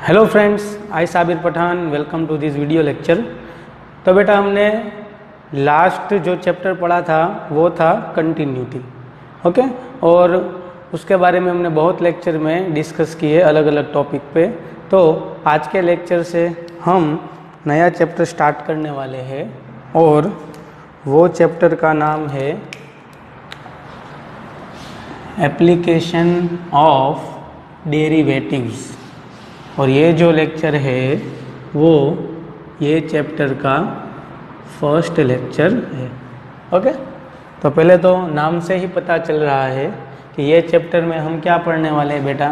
Hello friends, I Sabir Pathan, welcome to this video lecture. तो बेटा हमने लास्ट जो चैप्टर पढ़ा था वो था कंटिन्यूटी, ओके। और उसके बारे में हमने बहुत लेक्चर में डिस्कस किए अलग अलग टॉपिक पे। तो आज के लेक्चर से हम नया चैप्टर स्टार्ट करने वाले हैं और वो चैप्टर का नाम है एप्लीकेशन ऑफ डेरिवेटिव्स। और ये जो लेक्चर है वो ये चैप्टर का फर्स्ट लेक्चर है, ओके। तो पहले तो नाम से ही पता चल रहा है कि ये चैप्टर में हम क्या पढ़ने वाले हैं बेटा।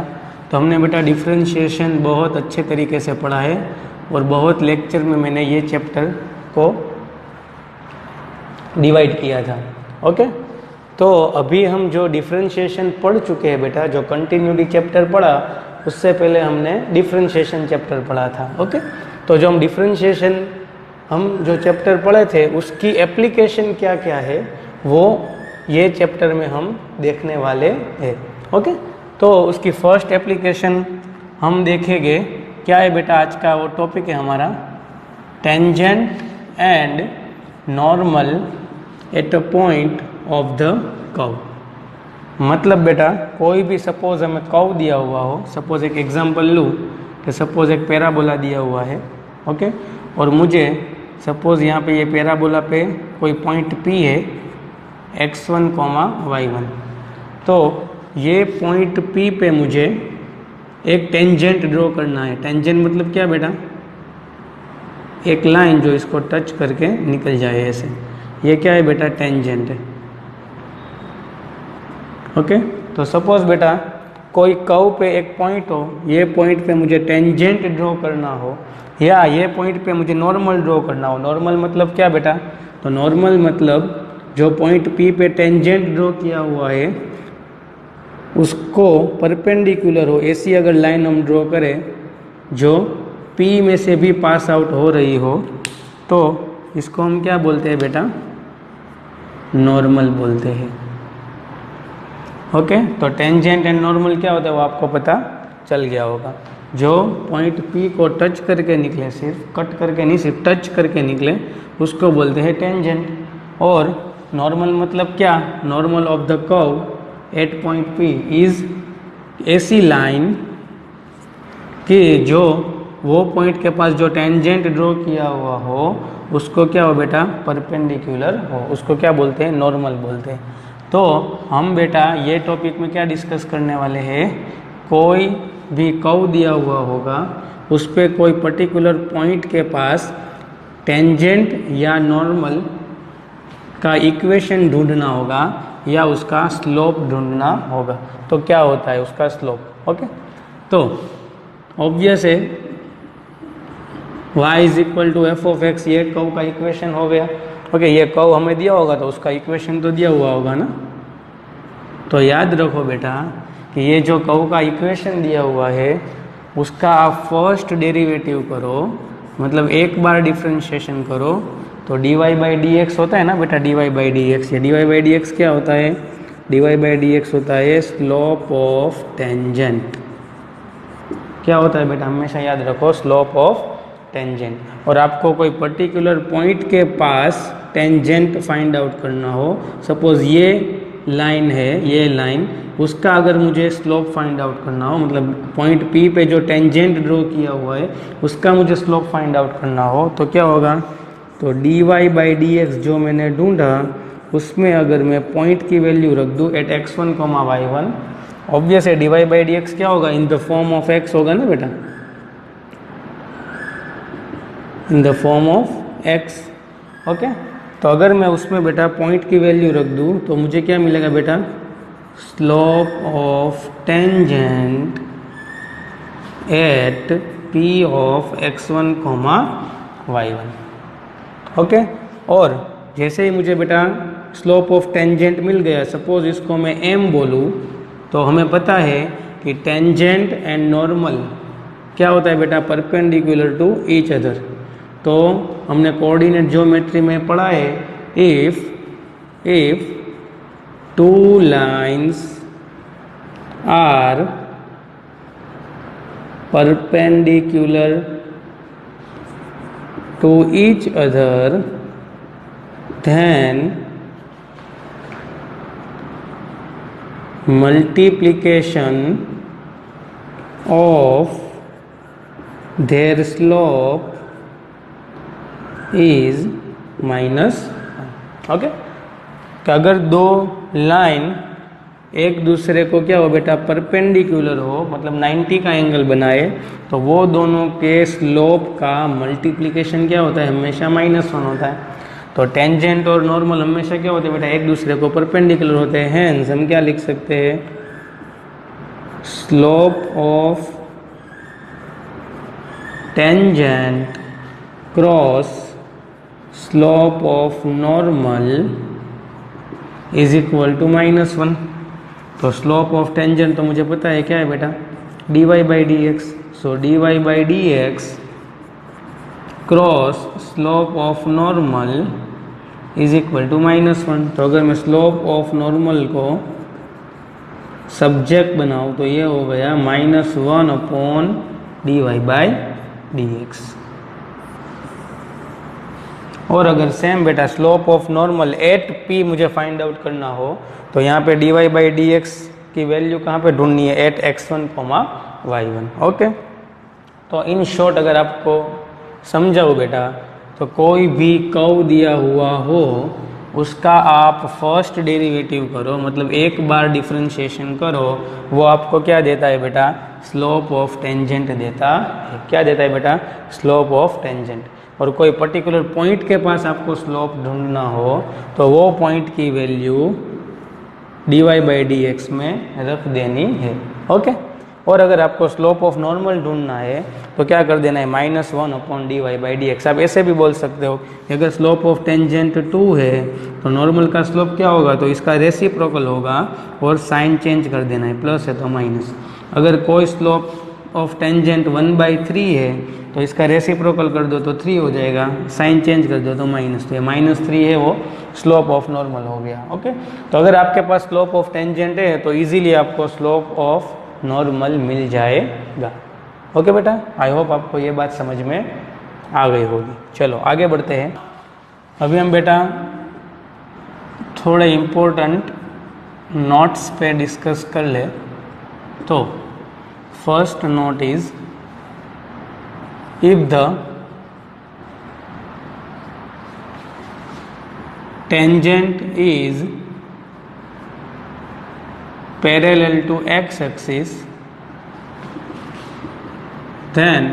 तो हमने बेटा डिफरेंशिएशन बहुत अच्छे तरीके से पढ़ा है और बहुत लेक्चर में मैंने ये चैप्टर को डिवाइड किया था, ओके। तो अभी हम जो डिफरेंशिएशन पढ़ चुके हैं बेटा, जो कंटिन्यूटी चैप्टर पढ़ा उससे पहले हमने डिफरेंशिएशन चैप्टर पढ़ा था, ओके। तो जो हम डिफरेंशिएशन हम जो चैप्टर पढ़े थे उसकी एप्लीकेशन क्या क्या है वो ये चैप्टर में हम देखने वाले हैं, ओके। तो उसकी फर्स्ट एप्लीकेशन हम देखेंगे क्या है बेटा। आज का वो टॉपिक है हमारा tangent and normal at a point of the curve. मतलब बेटा कोई भी सपोज हमें कर्व दिया हुआ हो, सपोज एक एग्जांपल लूँ कि सपोज एक पैराबोला दिया हुआ है, ओके। और मुझे सपोज यहाँ पे ये पैराबोला पे कोई पॉइंट P है x1, y1। तो ये पॉइंट P पे मुझे एक टेंजेंट ड्रॉ करना है। टेंजेंट मतलब क्या बेटा, एक लाइन जो इसको टच करके निकल जाए ऐसे, ये क्या है बेटा, टेंजेंट है, ओके। तो सपोज बेटा कोई कर्व पे एक पॉइंट हो, ये पॉइंट पे मुझे टेंजेंट ड्रॉ करना हो या ये पॉइंट पे मुझे नॉर्मल ड्रॉ करना हो। नॉर्मल मतलब क्या बेटा, तो नॉर्मल मतलब जो पॉइंट P पे टेंजेंट ड्रॉ किया हुआ है उसको परपेंडिकुलर हो, ऐसी अगर लाइन हम ड्रॉ करें जो P में से भी पास आउट हो रही हो तो इसको हम क्या बोलते हैं बेटा, नॉर्मल बोलते हैं, ओके। तो टेंजेंट एंड नॉर्मल क्या होता है वो आपको पता चल गया होगा। जो पॉइंट P को टच करके निकले, सिर्फ कट करके नहीं, सिर्फ टच करके निकले, उसको बोलते हैं टेंजेंट। और नॉर्मल मतलब क्या, normal of the curve at point P is ऐसी लाइन कि जो वो पॉइंट के पास जो टेंजेंट ड्रॉ किया हुआ हो उसको क्या हो बेटा, परपेंडिकुलर हो, उसको क्या बोलते हैं, नॉर्मल बोलते हैं। तो हम बेटा ये टॉपिक में क्या डिस्कस करने वाले हैं, कोई भी कर्व दिया हुआ होगा उस पर कोई पर्टिकुलर पॉइंट के पास टेंजेंट या नॉर्मल का इक्वेशन ढूंढना होगा या उसका स्लोप ढूंढना होगा। तो क्या होता है उसका स्लोप, ओके। तो ऑब्वियस है y is equal to f of x, ये कर्व का इक्वेशन हो गया, ओके। ये कर्व हमें दिया होगा तो उसका इक्वेशन तो दिया हुआ होगा ना। तो याद रखो बेटा कि ये जो कर्व का इक्वेशन दिया हुआ है उसका आप फर्स्ट डेरिवेटिव करो, मतलब एक बार डिफरेंशिएशन करो तो dy बाई डी एक्स होता है ना बेटा, dy बाई डी एक्स। ये dy बाई डी एक्स क्या होता है, dy बाई डी एक्स होता है स्लोप ऑफ टेंजेंट। क्या होता है बेटा, हमेशा याद रखो, स्लोप ऑफ टेंजेंट। और आपको कोई पर्टिकुलर पॉइंट के पास टेंजेंट फाइंड आउट करना हो, सपोज ये लाइन है, ये लाइन, उसका अगर मुझे स्लोप फाइंड आउट करना हो, मतलब पॉइंट P पे जो टेंजेंट ड्रॉ किया हुआ है उसका मुझे स्लोप फाइंड आउट करना हो तो क्या होगा, तो dy बाई डी एक्स जो मैंने ढूंढा उसमें अगर मैं पॉइंट की वैल्यू रख दूँ एट x1, y1, ऑब्वियस है dy बाई डी एक्स क्या होगा, इन द फॉर्म ऑफ x होगा ना बेटा, इन the form of x, okay. तो अगर मैं उसमें बेटा पॉइंट की वैल्यू रख दूँ तो मुझे क्या मिलेगा बेटा, slope of tangent eight P of x1, y1, okay. और जैसे ही मुझे बेटा स्लोप ऑफ टेंजेंट मिल गया, सपोज इसको मैं m बोलूँ, तो हमें पता है कि टेंजेंट एंड नॉर्मल क्या होता है बेटा, परपेंडिकुलर टू ईच अदर। तो हमने कोऑर्डिनेट ज्योमेट्री में पढ़ा है, if two lines are perpendicular to each other, then multiplication of their slope is -1. Okay, तो अगर दो लाइन एक दूसरे को क्या हो बेटा, परपेंडिकुलर हो, मतलब 90 का एंगल बनाए, तो वो दोनों के स्लोप का मल्टीप्लिकेशन क्या होता है, हमेशा -1 होता है। तो टेंजेंट और नॉर्मल हमेशा क्या होते हैं बेटा, एक दूसरे को परपेंडिकुलर होते हैं। हेंस हम क्या लिख सकते हैं, slope of tangent cross slope of normal is equal to -1। तो स्लोप ऑफ टेंजेंट तो मुझे पता है क्या है बेटा, dy/dx। So dy/dx cross slope of normal is equal to -1। तो अगर मैं स्लोप ऑफ नॉर्मल को सब्जेक्ट बनाऊँ तो ये हो गया -1/dy/dx। और अगर सेम बेटा slope of normal eight p मुझे फाइंड आउट करना हो, तो यहाँ पे dy/dx की वैल्यू कहाँ पे ढूंढनी है, एट x1, y1। ओके, तो इन शॉर्ट अगर आपको समझाओ बेटा, तो कोई भी कर्व दिया हुआ हो उसका आप फर्स्ट डेरिवेटिव करो, मतलब एक बार डिफरेंशिएशन करो, वो आपको क्या देता है बेटा, स्लोप ऑफ टेंजेंट देता है। क्या देता है बेटा, स्लोप ऑफ टेंजेंट। और कोई पर्टिकुलर पॉइंट के पास आपको स्लोप ढूंढना हो तो वो पॉइंट की वैल्यू dy/dx में रख देनी है। ओके, और अगर आपको स्लोप ऑफ नॉर्मल ढूंढना है तो क्या कर देना है, -1/dy/dx। आप ऐसे भी बोल सकते हो कि अगर स्लोप ऑफ टेंजेंट 2 है तो नॉर्मल का स्लोप क्या होगा, तो इसका रेसिप्रोकल होगा और साइन चेंज कर देना है, प्लस है तो माइनस। अगर कोई स्लोप ऑफ टेंजेंट 1/3 है तो इसका रेसिप्रोकल कर दो तो 3 हो जाएगा, साइन चेंज कर दो तो माइनस, तो ये -3 है, वो स्लोप ऑफ नॉर्मल हो गया। ओके, तो अगर आपके पास स्लोप ऑफ टेंजेंट है तो इजीली आपको स्लोप ऑफ नॉर्मल मिल जाएगा। ओके बेटा, आई होप आपको ये बात समझ में आ गई होगी। चलो आगे बढ़ते हैं। अभी हम बेटा थोड़े इम्पोर्टेंट नोट्स पे डिस्कस कर ले। तो first note is, if the tangent is parallel to x axis then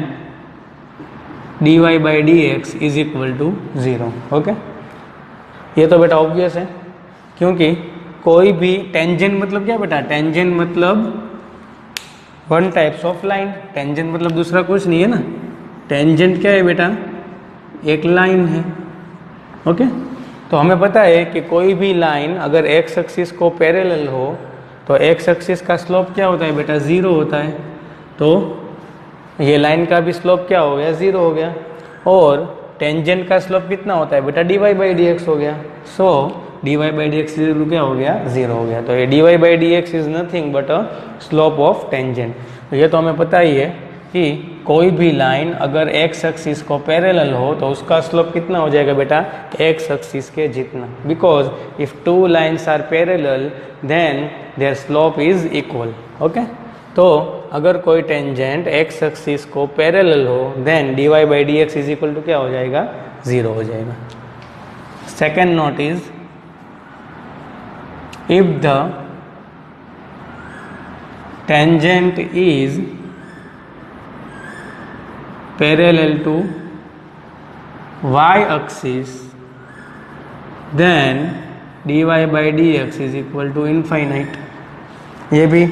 dy/dx is equal to 0। Okay, ये तो बेटा ऑब्वियस है, क्योंकि कोई भी टेंजेंट मतलब क्या बेटा, टेंजेंट मतलब one types of line. Tangent मतलब दूसरा कुछ नहीं है ना, टेंजेंट क्या है बेटा, एक लाइन है। ओके, तो हमें पता है कि कोई भी लाइन अगर एक्स एक्सिस को पैरेलल हो तो एक्स एक्सिस का स्लोप क्या होता है बेटा, 0 होता है। तो ये लाइन का भी स्लोप क्या हो गया, 0 हो गया। और टेंजेंट का स्लोप कितना होता है बेटा, dy/dx हो गया। सो dy/dx क्या हो गया, 0 हो गया। तो ये dy/dx is nothing but a slope of tangent. तो ये तो हमें पता ही है कि कोई भी लाइन अगर एक्स एक्सिस को पैरेलल हो तो उसका स्लोप कितना हो जाएगा बेटा, एक्स एक्सिस के जितना। Because if two lines are parallel then their slope is equal. Okay, तो अगर कोई टेंजेंट एक्स एक्सिस को पैरेलल हो then dy/dx is equal to क्या हो जाएगा, 0 हो जाएगा। Second note is, if the tangent is parallel to y-axis then dy/dx is equal to infinite। ये भी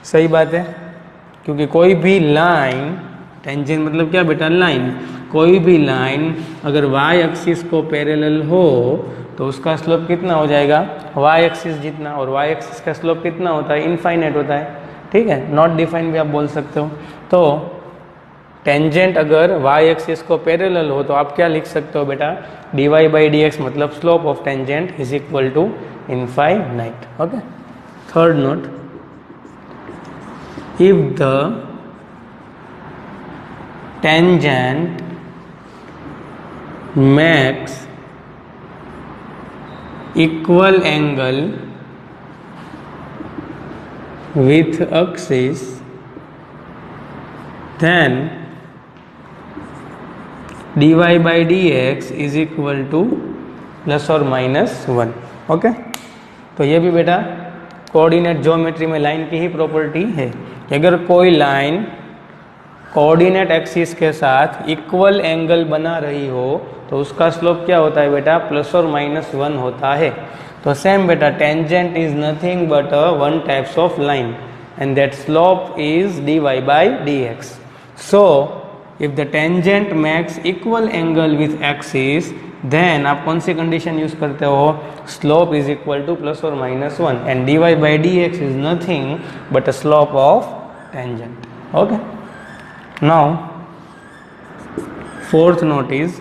सही बात है, क्योंकि कोई भी लाइन, टेंजेंट मतलब क्या बेटा, लाइन, कोई भी लाइन अगर y-axis को पैरेलल हो तो उसका स्लोप कितना हो जाएगा, y-axis जितना। और y-axis का स्लोप कितना होता है, इनफाइनाइट होता है। ठीक है, नॉट डिफाइंड भी आप बोल सकते हो। तो टेंजेंट अगर y-axis को पैरेलल हो तो आप क्या लिख सकते हो बेटा, dy/dx मतलब slope of tangent is equal to infinite. Okay, third note, if the tangent makes equal angle with axis, then dy by dx is equal to plus और माइनस 1। ओके, तो ये भी बेटा कोऑर्डिनेट ज्योमेट्री में line की ही property है कि अगर कोई लाइन कोऑर्डिनेट एक्सिस के साथ इक्वल एंगल बना रही हो तो उसका स्लोप क्या होता है बेटा, प्लस और माइनस 1 होता है। तो सेम बेटा tangent is nothing but one types of line and that slope is dy by dx। So if the tangent makes equal angle with axis, then आप कौन सी कंडीशन यूज करते हो, slope is equal to plus और minus 1 and dy by dx is nothing but a slope of tangent. Okay, now fourth note is,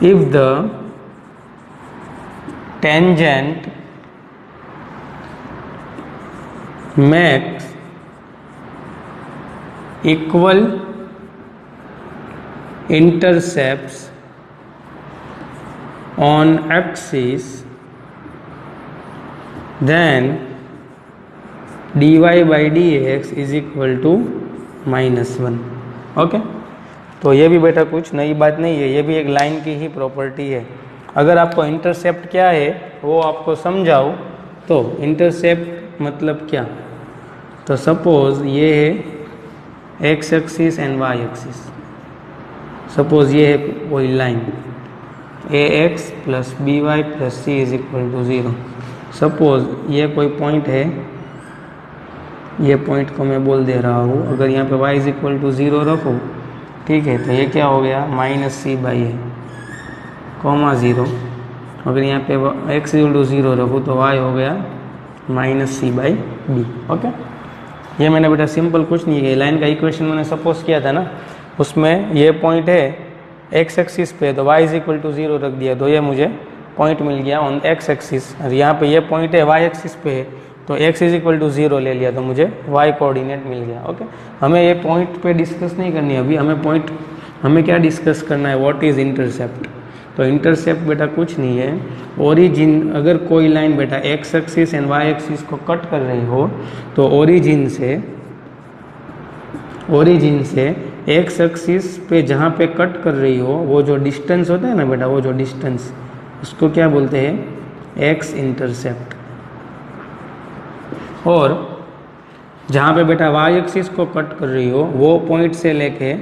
if the tangent makes equal intercepts on axis, then dy by dx is equal to -1। Okay, तो ये भी बेटा कुछ नई बात नहीं है, ये भी एक लाइन की ही प्रॉपर्टी है। अगर आपको इंटरसेप्ट क्या है वो आपको समझाओ तो इंटरसेप्ट मतलब क्या, तो सपोज ये है x axis and y axis, suppose ये है कोई line a x plus b y plus c is equal to 0। Suppose ये कोई पॉइंट है, ये पॉइंट को मैं बोल दे रहा हूँ, अगर यहाँ पे y इज इक्वल टू 0 रखो, ठीक है, तो ये क्या हो गया minus c by a comma 0। अगर यहाँ पे x इक्वल टू 0 रखो तो y हो गया minus c by b. Okay, ये मैंने बेटा सिंपल कुछ नहीं है, लाइन का इक्वेशन मैंने सपोज किया था ना, उसमें ये पॉइंट है x एक्सिस पे, तो y इज इक्वल टू 0 रख दिया, तो ये मुझे पॉइंट मिल गया ऑन x एक्सिस। और यहाँ पे ये पॉइंट है y एक्सिस पे है, तो x इज इक्वल टू 0 ले लिया, तो मुझे y कोऑर्डिनेट मिल गया। ओके, हमें ये पॉइंट पे डिस्कस नहीं करनी है अभी, हमें क्या डिस्कस करना है, व्हाट इज इंटरसेप्ट। तो इंटरसेप्ट बेटा कुछ नहीं है, ओरिजिन, अगर कोई लाइन बेटा x axis and y axis को कट कर रही हो तो ओरिजिन से x एक्सिस पे जहाँ पे कट कर रही हो वो जो डिस्टेंस होता है ना बेटा, वो जो डिस्टेंस, उसको क्या बोलते हैं, x इंटरसेप्ट। और जहाँ पे बेटा y एक्सिस को कट कर रही हो वो पॉइंट से लेके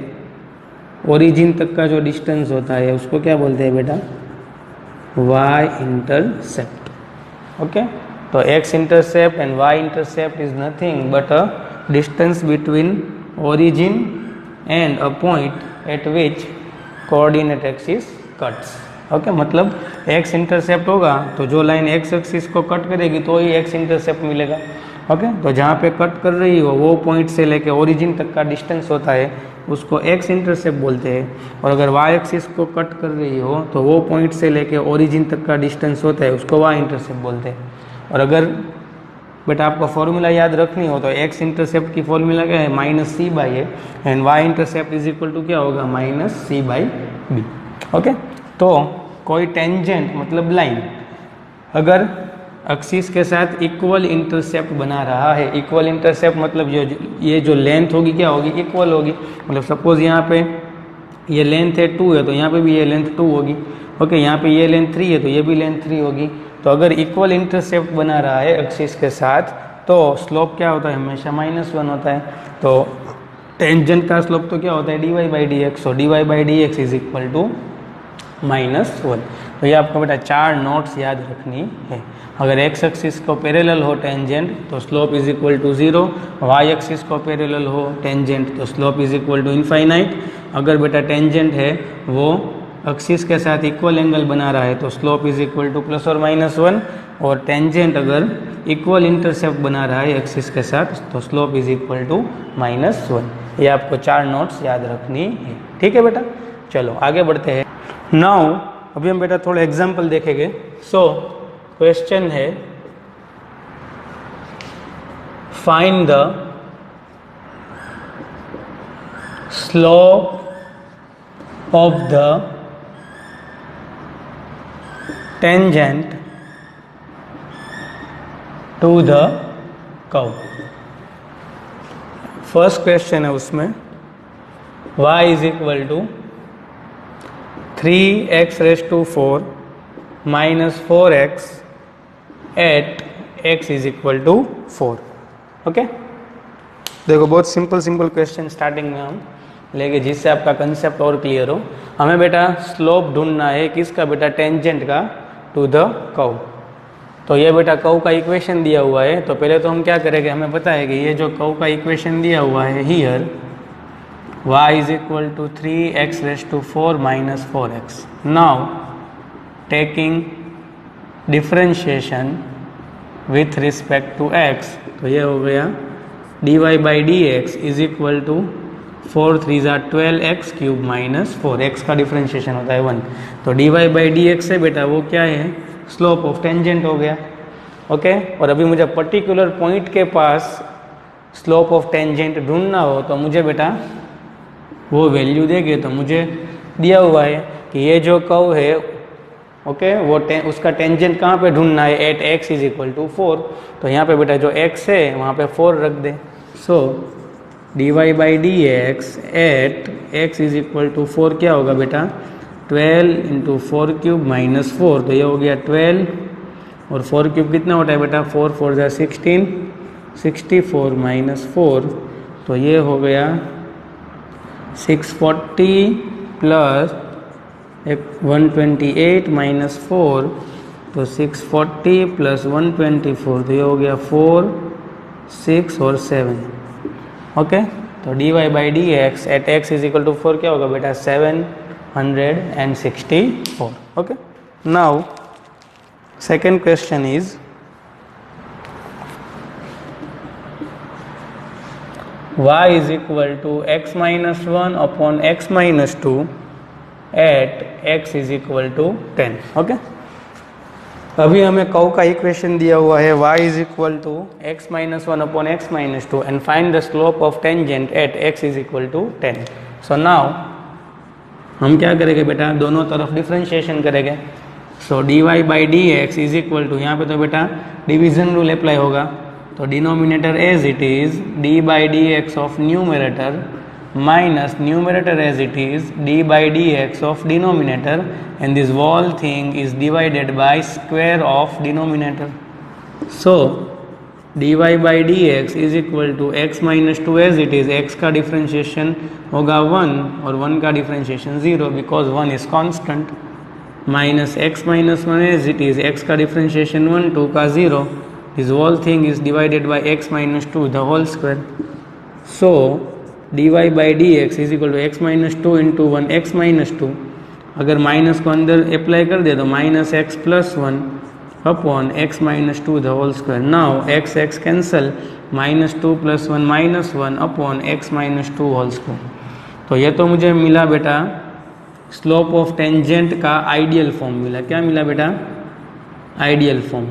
ओरिजिन तक का जो डिस्टेंस होता है उसको क्या बोलते हैं बेटा, y इंटरसेप्ट। ओके, तो x intercept and y intercept is nothing but a distance between origin and a point eight which coordinate axis cuts. Okay, मतलब x इंटरसेप्ट होगा तो जो लाइन x एक्सिस को कट करेगी तो ही x इंटरसेप्ट मिलेगा। Okay, तो जहाँ पे कट कर रही हो वो पॉइंट से लेके ओरिजिन तक का डिस्टेंस होता है उसको x इंटरसेप्ट बोलते हैं, और अगर y एक्सिस को कट कर रही हो तो वो पॉइंट से लेके ओरिजिन तक का डिस्टेंस होता है उसको y इंटरसेप्ट बोलते हैं। और अगर बेटा आपको फॉर्मूला याद रखनी हो तो x इंटरसेप्ट की फॉर्मूला क्या है, minus c by a, and y intercept is equal to क्या होगा, minus c by b. Okay, तो कोई टेंजेंट मतलब लाइन अगर एक्सिस के साथ इक्वल इंटरसेप्ट बना रहा है, इक्वल इंटरसेप्ट मतलब ये जो लेंथ होगी क्या होगी, इक्वल होगी। मतलब सपोज यहाँ पे ये लेंथ है 2 है तो यहाँ पे भी ये लेंथ 2 होगी। ओके, यहाँ पे ये लेंथ 3 है तो ये भी लेंथ 3 होगी। तो अगर इक्वल इंटरसेप्ट बना रहा है एक्सिस के साथ तो स्लोप क्या होता है, हमेशा -1 होता है। तो टेंजेंट का स्लोप तो क्या होता है, dy by dx, और dy by dx is equal to -1। तो ये आपको बेटा 4 नोट्स याद रखनी है। अगर x एक्सिस को पैरेलल हो टेंजेंट तो slope is equal to 0, y axis को पैरेलल हो टेंजेंट तो slope is equal to infinite. अगर बेटा टेंजेंट है वो एक्सिस के साथ इक्वल एंगल बना रहा है तो slope is equal to plus और -1, और टेंजेंट अगर इक्वल इंटरसेप्ट बना रहा है एक्सिस के साथ तो स्लोप इज इक्वल टू -1। ये आपको 4 नोट्स याद रखनी है। ठीक है बेटा, चलो आगे बढ़ते हैं। नाउ अभी हम बेटा थोड़े एग्जाम्पल देखेंगे। सो क्वेश्चन है, find the slope of the tangent to the curve. First question है उसमें y is equal to 3x⁴ minus 4x at x is equal to 4। Okay, देखो बहुत सिंपल क्वेश्चन स्टार्टिंग में हम लेंगे जिससे आपका कंसेप्ट और क्लियर हो। हमें बेटा स्लोप ढूंढना है किसका बेटा, टेंजेंट का टू द कर्व। तो ये बेटा कर्व का इक्वेशन दिया हुआ है, तो पहले तो हम क्या करेंगे, हमें पता है कि ये जो कर्व का इक्वेशन दिया हुआ है here y is equal to 3x⁴ minus 4x। Now taking differentiation with respect to x, तो ये हो गया dy/dx is equal to 4 3 12x³ minus 4x का डिफरेंशिएशन होता है 1। तो dy/dx से बेटा वो क्या है, स्लोप ऑफ टेंजेंट हो गया। ओके, और अभी मुझे पर्टिकुलर पॉइंट के पास स्लोप ऑफ टेंजेंट ढूंढना हो तो मुझे बेटा वो वैल्यू देंगे। तो मुझे दिया हुआ है कि ये जो कर्व है ओके वो उसका टेंजेंट कहाँ पे ढूंढना है, at x is equal to 4। तो यहाँ पे बेटा जो x है वहाँ पे 4 रख दे। So dy/dx at x is equal to 4 क्या होगा बेटा, 12 × 4³ माइनस 4। तो ये हो गया 12 और 4³ कितना होता है बेटा, 4 4 16, 64 माइनस 4। तो ये हो गया 640 प्लस 128 माइनस 4। तो 640 प्लस 124, तो ये हो गया 4 6 और 7। ओके, तो dy/dx at x is equal to 4 क्या होगा बेटा, 764। Okay, now second question is y is equal to x-1 upon x-2 at x is equal to 10। Okay, अभी हमें कर्व का इक्वेशन दिया हुआ है y is equal to x-1 upon x-2 and find the slope of tangent at x is equal to 10। So now हम क्या करेंगे बेटा, दोनों तरफ डिफरेंशिएशन करेंगे। सो dy/dx इज इक्वल टू, यहाँ पे तो बेटा डिवीजन रूल अप्लाई होगा। तो denominator as it is d/dx of numerator minus numerator as it is d/dx of denominator, and this whole thing is divided by square of denominator. So dy/dx is equal to x-2 as it is, x का differentiation होगा 1 और 1 का differentiation 0 because 1 is constant, minus x-1 as it is, x का differentiation 1 2 का 0, this whole thing is divided by x-2 the whole square. So dy/dx is equal to x-2 into 1 x-2। अगर minus को अंदर apply कर दे तो minus x plus 1 upon x-2 the whole square. Now x cancel, -2 + 1 -1 upon x-2 whole square. तो ये तो मुझे मिला बेटा स्लोप ऑफ टेंजेंट का आइडियल फॉर्म मिला। क्या मिला बेटा, आइडियल फॉर्म।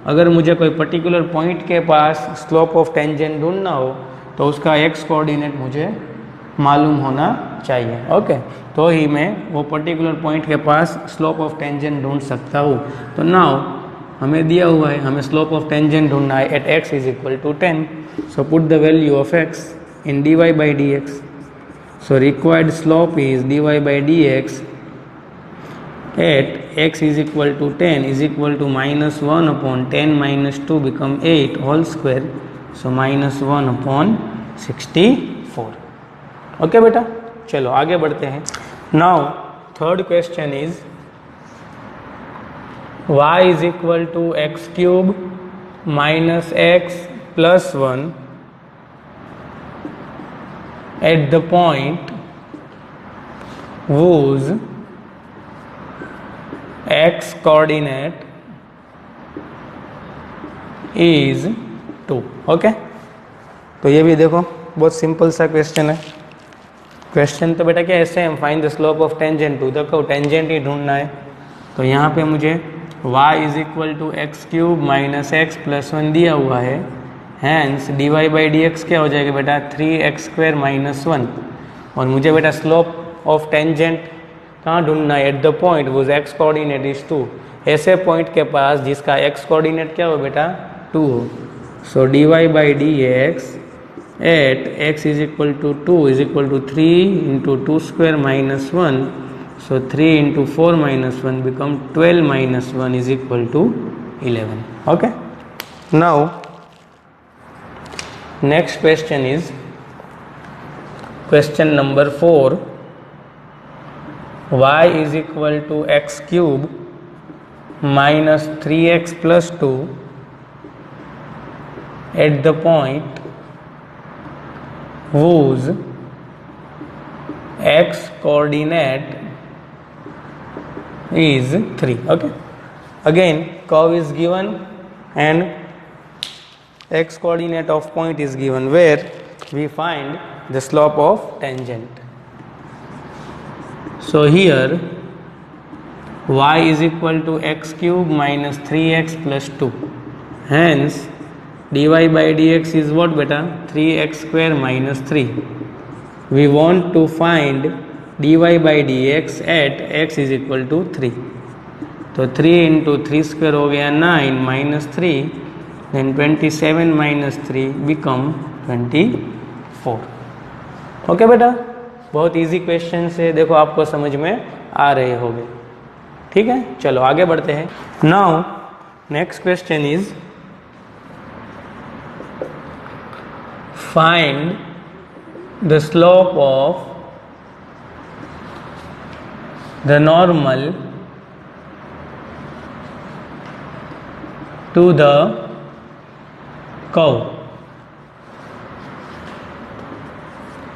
अगर मुझे कोई पर्टिकुलर पॉइंट के पास स्लोप ऑफ टेंजेंट ढूंढना हो तो उसका x कोऑर्डिनेट मुझे मालूम होना चाहिए। ओके, तो ही मैं वो पर्टिकुलर पॉइंट के पास स्लोप ऑफ टेंजेंट ढूंढ सकता हूँ। तो नाउ हमें दिया हुआ है, हमें स्लोप ऑफ टेंजेंट ढूंढना है at x is equal to 10। So put the value of x in dy/dx। So required slope is dy/dx at x is equal to 10 is equal to -1 upon 10 - 2 become 8 whole square. So -1 upon 64। Okay बेटा, चलो आगे बढ़ते हैं। Now third question is y is equal to x³ minus x plus 1 at the point whose x coordinate is 2। Okay, तो ये भी देखो बहुत सिंपल सा क्वेश्चन है। क्वेश्चन तो बेटा क्या है, same, find the slope of tangent to the curve, tangent ही ढूंढना है। तो यहाँ पे मुझे y is equal to x³ minus x plus 1 दिया हुआ है। हैंस dy/dx क्या हो जाएगा बेटा, 3x² - 1। और मुझे बेटा स्लोप ऑफ टेंजेंट कहाँ ढूंढना है? Eight the point was x coordinate is 2, ऐसे पॉइंट के पास जिसका एक्स कोऑर्डिनेट क्या हो बेटा? 2 हो। So dy by d x at x is equal to 2 is equal to 3 into 2 square minus 1, so 3 into 4 minus 1 become 12 minus 1 is equal to 11. Okay. Now next question is question number 4. Y is equal to x cube minus 3x plus 2 at the point whose x coordinate is 3. Okay, again curve is given and x coordinate of point is given where we find the slope of tangent. So here y is equal to x cube minus 3x plus 2, hence dy by dx is what beta? 3x square minus 3. We want to find dy by dx at x is equal to 3. तो 3 into 3 square हो गया 9 minus 3, then 27 minus 3 become 24. Okay बेटा, बहुत easy question से देखो आपको समझ में आ रहे होंगे. ठीक है, चलो आगे बढ़ते हैं. Now next question is find the slope of the normal to the curve.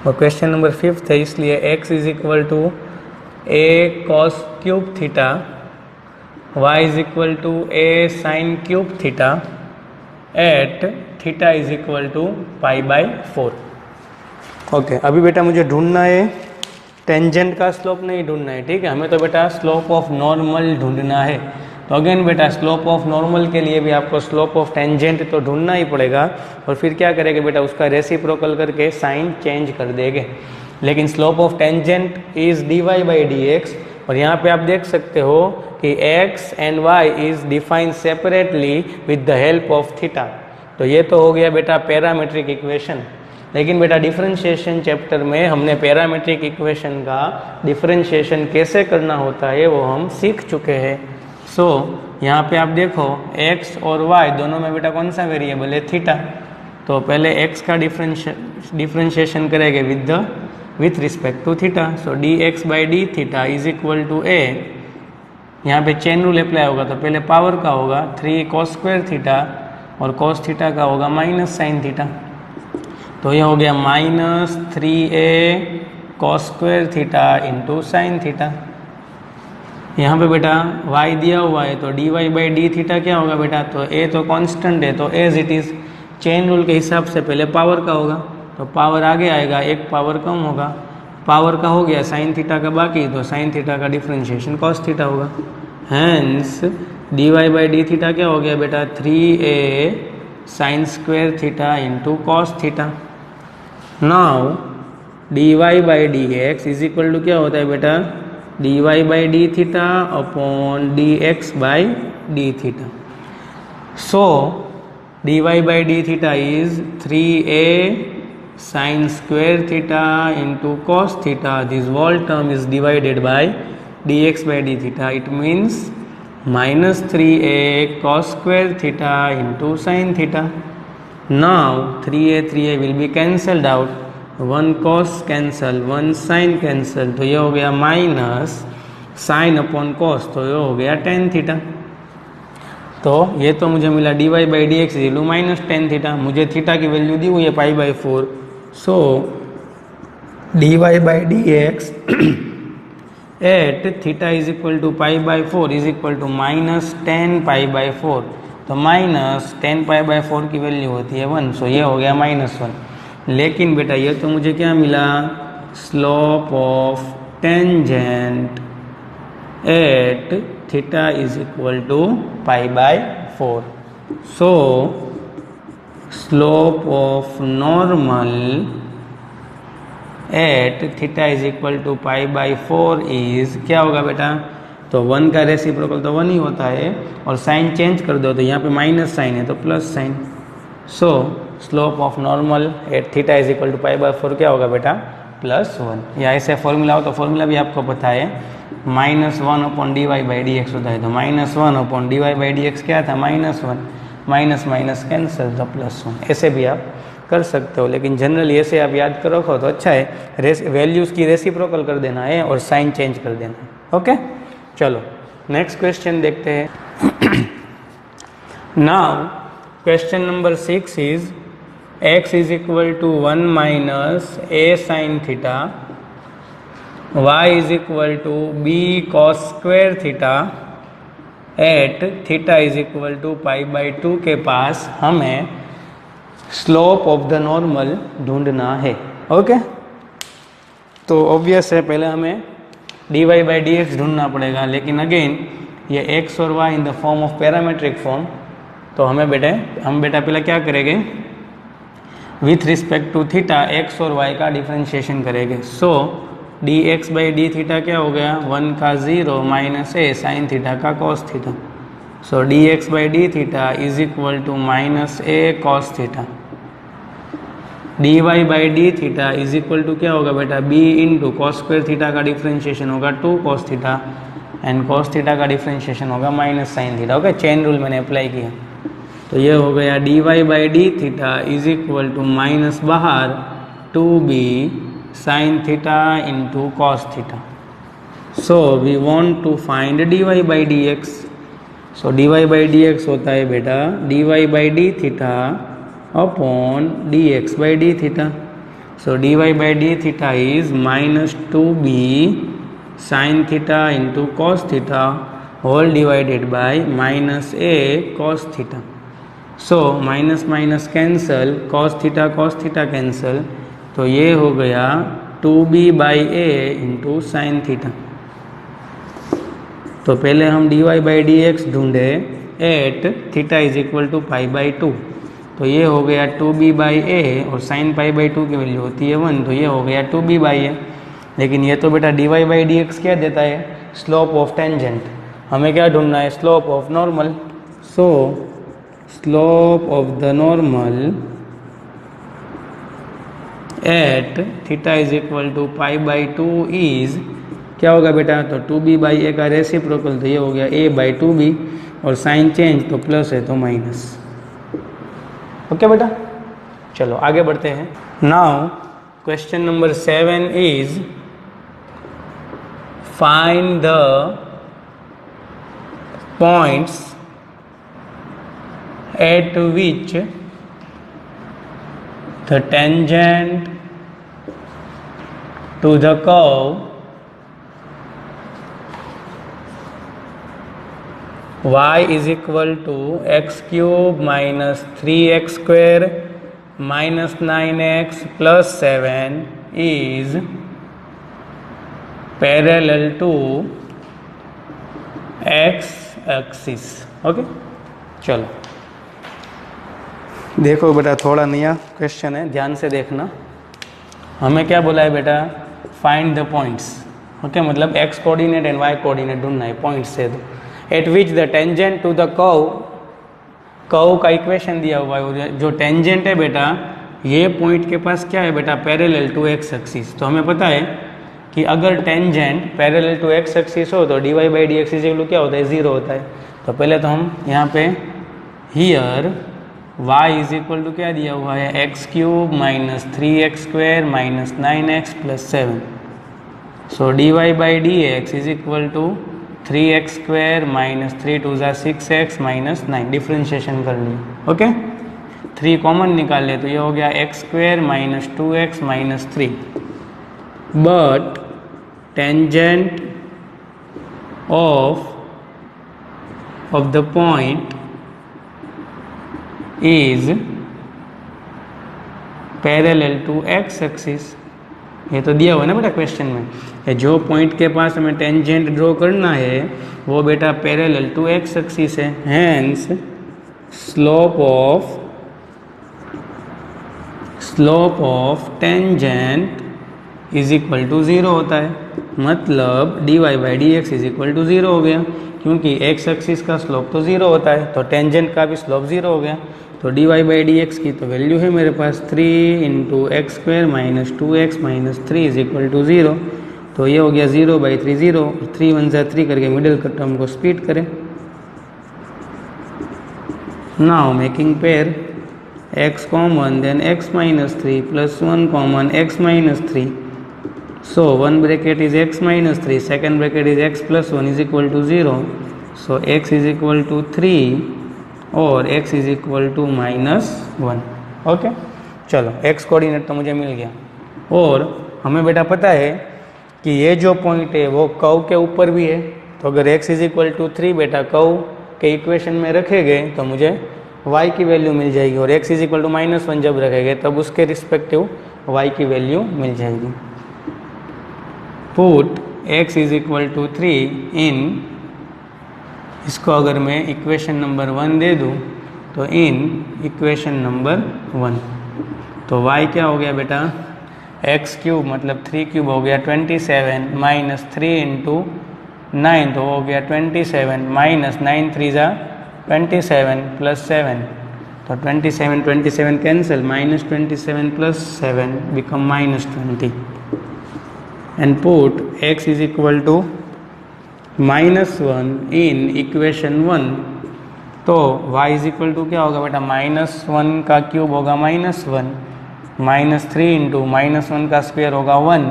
और क्वेश्चन नंबर 5 है, इसलिए x is equal to a cos cube theta, y is equal to a sin cube theta at theta is equal to pi by 4. Okay, अभी बेटा मुझे ढूंढना है tangent का slope नहीं ढूंढना है. ठीक है, हमें तो बेटा स्लोप ऑफ नॉर्मल ढूंढना है. तो अगेन बेटा स्लोप ऑफ नॉर्मल के लिए भी आपको स्लोप ऑफ टेंजेंट तो ढूंढना ही पड़ेगा, और फिर क्या करेंगे बेटा? उसका रेसिप्रोकल करके साइन चेंज कर देंगे. लेकिन slope of tangent is dy by d x, और यहाँ पे आप देख सकते हो कि x and y is defined separately with the help of theta. तो ये तो हो गया बेटा पैरामेट्रिक इक्वेशन. लेकिन बेटा डिफरेंशिएशन चैप्टर में हमने पैरामेट्रिक इक्वेशन का डिफरेंशिएशन कैसे करना होता है वो हम सीख चुके हैं. सो यहाँ पे आप देखो x और y दोनों में बेटा कौन सा वेरिएबल है? थीटा. तो पहले x का डिफरेंशिएशन करेंगे with respect to theta. So d x by d theta is equal to a, यहाँ पे चेन रूल अप्लाई होगा तो पहले पावर का होगा 3 cos स्क्वायर थीटा और cos थीटा का होगा माइनस साइन थीटा. तो ये हो गया minus 3a cos square theta into sine theta. यहाँ पे बेटा y दिया हुआ है तो dy बाई डी थीटा क्या होगा बेटा? तो a तो कांस्टेंट है तो as it is chain rule के हिसाब से पहले पावर का होगा, तो पावर आगे आएगा, एक पावर कम होगा. पावर का हो गया साइन थीटा का बाकी, तो साइन थीटा का डिफरेंशिएशन cos थीटा होगा. Hence dy by d theta क्या हो गया बेटा? 3a sine square theta into cos theta. Now dy by d x is equal to क्या होता है बेटा? dy by d theta upon d x by d theta. So dy by d theta is 3a sine square theta into cos theta. This whole term is divided by d x by d theta. It means minus 3a cos square theta into sin theta. Now 3a will be cancelled out. 1 cos cancel, 1 sin cancel, तो ये हो गया minus sine upon cos, तो ये हो गया tan theta. तो ये तो मुझे मिला dy by d x equal minus ten theta. मुझे थीटा की वैल्यू दी हुई है pi by 4. So dy by d x at theta is equal to pi by 4 is equal to minus 10 pi by 4. तो माइनस 10 पाई बाई 4 की value होती है 1, सो ये हो गया -1. लेकिन बेटा ये तो मुझे क्या मिला? Slope of tangent at theta is equal to pi by 4. So slope of normal at theta is equal to π/4 is क्या होगा बेटा? तो 1 का रेसिप्रोकल तो 1 ही होता है, और साइन चेंज कर दो तो यहाँ पे माइनस साइन है तो plus sign. So slope of normal at theta is equal to π/4 क्या होगा बेटा? +1। या ऐसे फॉर्मूला हो तो फॉर्मूला भी आपको पता है, -1/dy/dx होता है, तो -1/dy/dx क्या था? -1, माइनस माइनस कैंसिल तो +1। ऐसे भी आप कर सकते हो, लेकिन जनरली ऐसे आप याद कर रखो तो अच्छा है। वैल्यूज़ की रेसिप्रोकल कर देना है और साइन चेंज कर देना है। ओके, चलो नेक्स्ट क्वेश्चन देखते हैं। Now question number 6 is x is equal to 1 minus a sin theta, y is equal to b cos square theta at theta is equal to π/2 के पास हमें स्लोप ऑफ द नॉर्मल ढूंढना है। Okay, तो obvious है पहले हमें dy/dx ढूंढना पड़ेगा, लेकिन अगेन ये x और y in the form of parametric form, तो हम बेटा पहले क्या करेंगे? With respect to theta x और y का डिफ्रेंशिएशन करेंगे। सो dx/d थीटा क्या हो गया? 1 का 0 माइनस a साइन थीटा का cos theta. So dx/d theta is equal to -a cos theta. dy/d theta is equal to क्या होगा बेटा? b into cos square theta का डिफ्रेंशिएशन होगा 2 cos theta, and cos theta का differentiation होगा minus sine theta. Okay, chain rule मैंने apply किया, तो ये हो गया dy/d theta is equal to minus बाहर 2b sine theta into cos theta. So we want to find dy/dx। So dy/dx होता है बेटा dy/d theta upon dx/d theta. So dy/d theta is -2b sine theta into cos theta whole divided by -a cos theta. So minus minus cancel, cos theta cancel, तो ये हो गया 2b/a into sine theta. तो पहले हम dy/dx ढूंढे at theta is equal to π/2, तो ये हो गया 2b/a, और साइन π/2 की वैल्यू होती है 1, तो ये हो गया 2b/a। लेकिन ये तो बेटा dy/dx क्या देता है? Slope of tangent. हमें क्या ढूंढना है? Slope of normal. So slope of the normal at theta is equal to π/2 is क्या होगा बेटा? तो 2b/a का रेसिप्रोकल, तो ये हो गया a/2b, और साइन चेंज तो प्लस है तो माइनस। ओके बेटा, चलो आगे बढ़ते हैं। Now question number 7 is find the points at which the tangent to the curve y is equal to x cube minus 3x square minus 9x plus 7 is parallel to x axis। Okay, चलो देखो बेटा, थोड़ा नया question है, ध्यान से देखना। हमें क्या बोला है बेटा? Find the points. ओके, मतलब x coordinate and y coordinate ढूंढना है पॉइंट्स से। तो at which the tangent to the curve का इक्वेशन दिया हुआ है, जो टेंजेंट है बेटा ये पॉइंट के पास क्या है बेटा? Parallel to x axis. तो हमें पता है कि अगर tangent parallel to x axis हो तो dy/dx इक्वल क्या होता है? 0 होता है। तो पहले तो हम यहाँ पे here y is equal to क्या दिया हुआ है? x cube minus 3x square minus 9x plus 7। सो dy/dx is equal to 3x square minus 3 2 6x minus 9। Differentiation कर लिया। ओके, 3 कॉमन निकाल ले तो ये हो गया x square minus 2x minus 3। But tangent of the point is parallel to x axis. ये तो दिया हुआ है ना बेटा क्वेश्चन में, ये जो पॉइंट के पास हमें टेंजेंट ड्रॉ करना है वो बेटा पैरेलल टू x एक्सिस है। Hence slope of tangent is equal to 0 होता है, मतलब dy by d x is equal to 0 हो गया, क्योंकि एक्स एक्सिस का स्लोप तो 0 होता है, तो टेंजेंट का भी स्लोप 0 हो गया। तो dy बाई डी एक्स की तो वैल्यू है मेरे पास 3 into x square minus 2x minus 3 is equal to 0। तो ये हो गया 0 बाई 3 0, 3 1 जा 3 करके मिडिल टर्म को स्प्लिट करें। Now making pair x common, then x minus 3 plus 1 common x minus 3. So one bracket is x minus 3, second bracket is x plus 1 is equal to 0. So x is equal to 3 और x is equal to minus 1. Okay, चलो x coordinate तो मुझे मिल गया। और हमें बेटा पता है कि ये जो पॉइंट है वो कर्व के ऊपर भी है, तो अगर x इज इक्वल टू 3 बेटा कर्व के इक्वेशन में रखे गए तो मुझे y की वैल्यू मिल जाएगी, और x is equal to minus 1 जब रखेंगे तब उसके रिस्पेक्टिव y की वैल्यू मिल जाएगी। Put x is equal to 3 in, इसको अगर मैं इक्वेशन नंबर 1 दे दूँ तो इन इक्वेशन नंबर 1, तो y क्या हो गया बेटा, एक्स क्यूब मतलब 3 क्यूब हो गया 27 माइनस 3 इंटू 9 तो हो गया 27 माइनस 9 3 जा 27 प्लस 7, तो 27 cancel, minus 27 plus 7 become minus 20 and put x is equal to minus 1 in equation 1, तो y इज इक्वल टू क्या होगा बेटा, माइनस 1 का क्यूब होगा माइनस 1, माइनस 3 इंटू माइनस 1 का स्क्वायर होगा 1,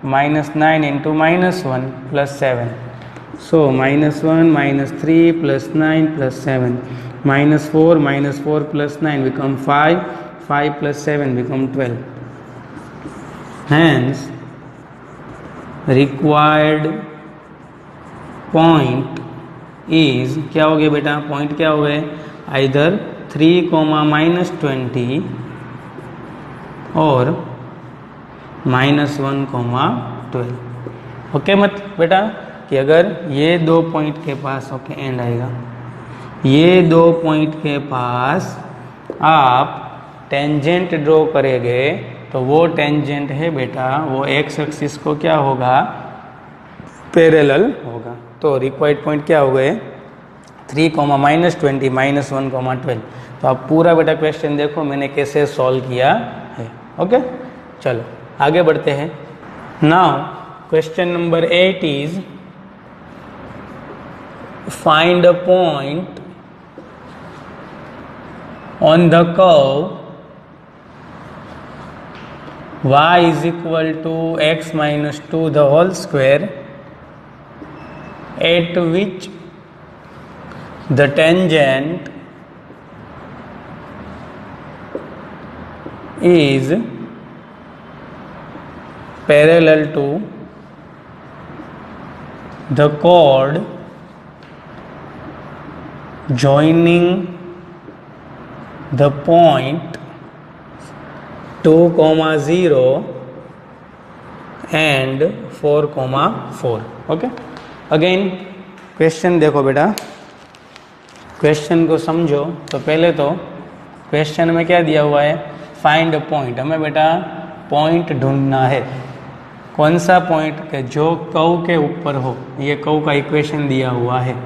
minus 9 into minus 1 plus 7, so minus 1 minus 3 plus 9 plus 7, minus 4 plus 9 become 5, 5 plus 7 become 12, hence required point is, क्या हो गया बेटा, पॉइंट क्या हो गए, आइदर 3 माइनस 20 और माइनस 1 12। ओके मत बेटा कि अगर ये दो पॉइंट के पास, ओके एंड आएगा, ये दो पॉइंट के पास आप टेंजेंट ड्रॉ करेंगे तो वो टेंजेंट है बेटा वो एक्स एक्सिस को क्या होगा, पैरेलल होगा। तो रिक्वायर्ड पॉइंट क्या हो गए, 3 माइनस 20 माइनस 1 12। तो आप पूरा बेटा क्वेश्चन देखो मैंने कैसे सॉल्व किया है। ओके चलो आगे बढ़ते हैं। Now question number 8 is find a point on the curve y is equal to x minus 2 the whole square at which the tangent is parallel to the chord joining the point 2, 0 and 4, 4। Okay again question देखो बेटा, question को समझो। तो पहले तो question में क्या दिया हुआ है, फाइंड अ पॉइंट, हमें बेटा पॉइंट ढूंढना है। कौन सा पॉइंट के जो कर्व के ऊपर हो, ये कर्व का इक्वेशन दिया हुआ है।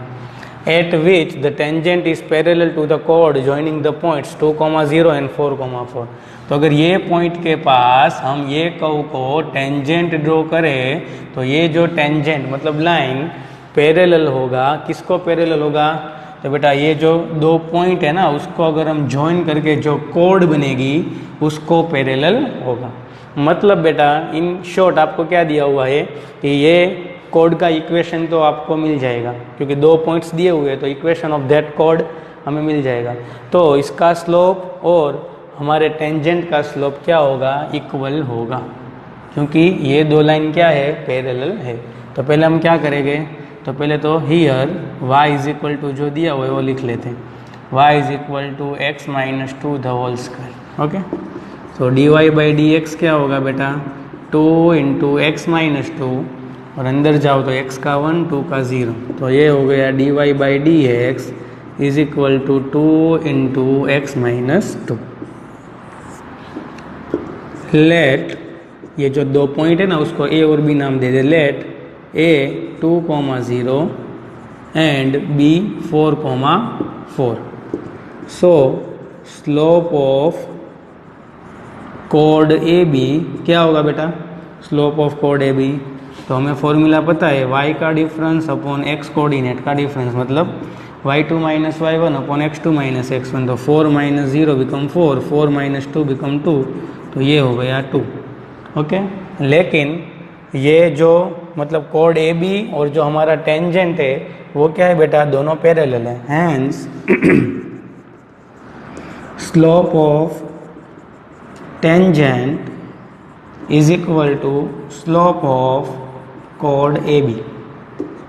At which the tangent is parallel to the chord joining the points 2, 0 and 4, 4। तो अगर ये पॉइंट के पास हम ये कर्व को टेंजेंट ड्रॉ करें तो ये जो टेंजेंट मतलब लाइन पैरेलल होगा, किसको पैरेलल होगा, तो बेटा ये जो दो पॉइंट है ना उसको अगर हम जॉइन करके जो कॉर्ड बनेगी उसको पैरेलल होगा। मतलब बेटा इन शॉर्ट आपको क्या दिया हुआ है कि ये कॉर्ड का इक्वेशन तो आपको मिल जाएगा, क्योंकि दो पॉइंट्स दिए हुए हैं तो इक्वेशन ऑफ दैट कॉर्ड हमें मिल जाएगा। तो इसका स्लोप और हमारे टेंजेंट का स्लोप क्या होगा, इक्वल होगा, क्योंकि ये दो लाइन क्या है, पैरेलल है। तो पहले हम क्या करेंगे, तो पहले तो here y is equal to जो दिया हुआ है वो लिख लेते हैं, y is equal to x minus 2 the whole square. Okay तो dy बाई डी एक्स क्या होगा बेटा, 2 इंटू एक्स माइनस 2 और अंदर जाओ तो x का 1 2 का 0, तो ये हो गया dy by d x is equal to 2 into x minus 2। Let ये जो दो पॉइंट है ना उसको ए और बी नाम दे दे. Let A 2,0 and B 4,4. So slope of कोड ए बी क्या होगा बेटा? स्लोप ऑफ कोड ए बी, तो हमें फॉर्मूला पता है y का डिफरेंस अपॉन x कोऑर्डिनेट का डिफरेंस, मतलब y2 minus y1 upon x2 minus x1. तो 4 माइनस 0 बिकम 4, 4 माइनस 2 बिकम 2, तो ये हो गया 2. ओके. लेकिन ये जो मतलब कोड ए बी और जो हमारा टेंजेंट है वो क्या है बेटा? दोनों पैरेलल है. Hence slope of tangent is equal to slope of कोड ए बी.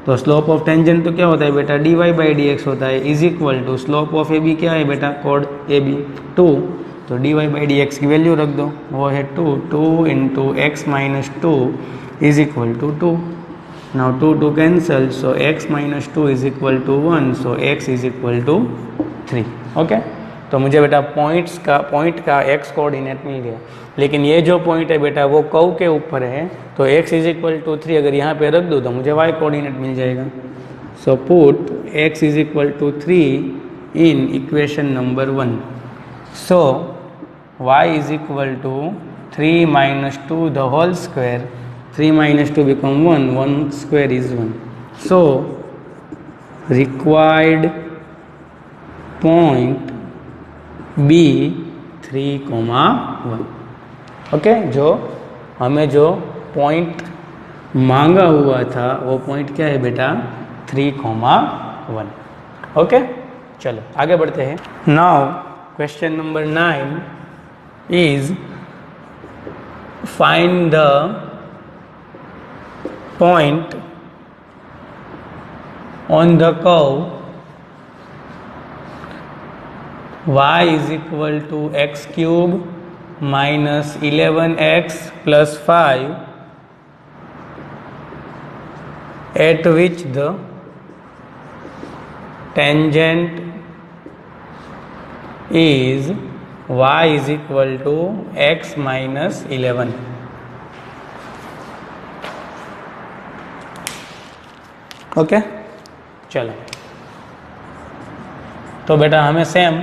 तो स्लोप ऑफ टेंजेंट तो क्या होता है बेटा? dy बाई डी एक्स होता है, is equal to slope of A B क्या है बेटा? कोड ए बी 2. तो dy बाई डी एक्स की वैल्यू रख दो, वो है 2 into x minus 2 is equal to 2. Now 2 cancel, so x minus 2 is equal to 1, so x is equal to 3. Okay. तो मुझे बेटा पॉइंट का x कोऑर्डिनेट मिल गया. लेकिन ये जो पॉइंट है बेटा वो कर्व के ऊपर है, तो x इज इक्वल टू 3 अगर यहाँ पे रख दो तो मुझे y कोऑर्डिनेट मिल जाएगा. So put x is equal to 3 in equation number 1. So y is equal to 3 minus 2 the whole square. 3 minus 2 become 1, 1 square is 1. So required point B 3,1. Okay. जो हमें जो पॉइंट मांगा हुआ था वो पॉइंट क्या है बेटा? 3,1. ओके. चलो आगे बढ़ते हैं. Now question number 9 is find the point on the curve y is equal to x cube minus 11x plus 5 at which the tangent is y is equal to x minus 11. Okay. चलो तो बेटा हमें same